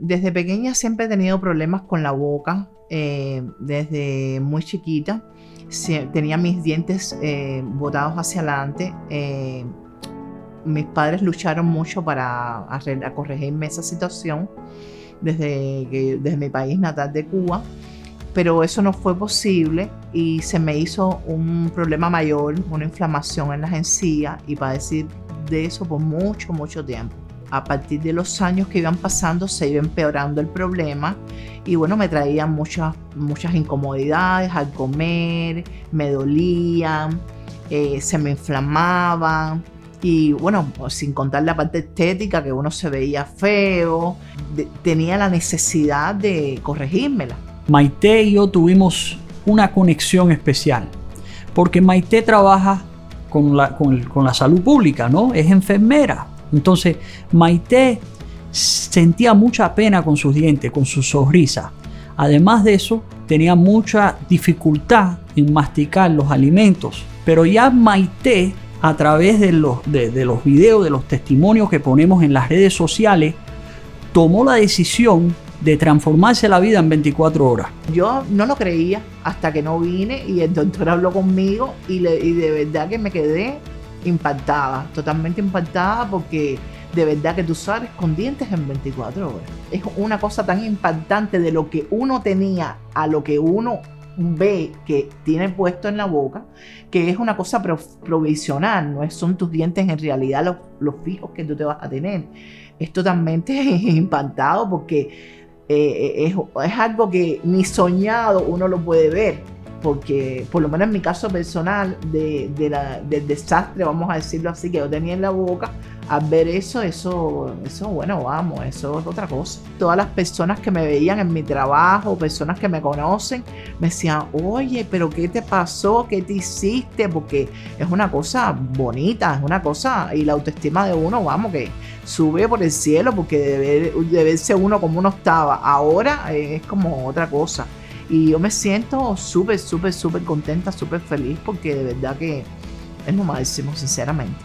desde pequeña siempre he tenido problemas con la boca, desde muy chiquita. Tenía mis dientes botados hacia adelante. Mis padres lucharon mucho para corregirme esa situación desde mi país natal de Cuba, pero eso no fue posible y se me hizo un problema mayor, una inflamación en las encías, y padecí de eso por mucho tiempo. A partir de los años que iban pasando se iba empeorando el problema y bueno, me traían muchas incomodidades al comer, me dolían, se me inflamaban y bueno, sin contar la parte estética, que uno se veía feo, tenía la necesidad de corregírmela. Maite y yo tuvimos una conexión especial porque Maite trabaja con la salud pública, ¿no? Es enfermera. Entonces, Maite sentía mucha pena con sus dientes, con su sonrisa. Además de eso, tenía mucha dificultad en masticar los alimentos. Pero ya Maite, a través de los videos, de los testimonios que ponemos en las redes sociales, tomó la decisión de transformarse la vida en 24 horas. Yo no lo creía hasta que no vine y el doctor habló conmigo y de verdad que me quedé impactada, totalmente impactada, porque de verdad que tú sales con dientes en 24 horas. Es una cosa tan impactante de lo que uno tenía a lo que uno ve que tiene puesto en la boca, que es una cosa provisional, no son tus dientes en realidad los fijos que tú te vas a tener. Es totalmente impactado porque es algo que ni soñado uno lo puede ver. Porque por lo menos en mi caso personal del desastre, vamos a decirlo así, que yo tenía en la boca, al ver eso bueno, vamos, eso es otra cosa. Todas las personas que me veían en mi trabajo, personas que me conocen, me decían, oye, pero ¿qué te pasó? ¿Qué te hiciste? Porque es una cosa bonita, es una cosa, y la autoestima de uno, vamos, que sube por el cielo, porque de verse uno como uno estaba ahora es como otra cosa. Y yo me siento súper contenta, súper feliz, porque de verdad que es lo máximo, sinceramente.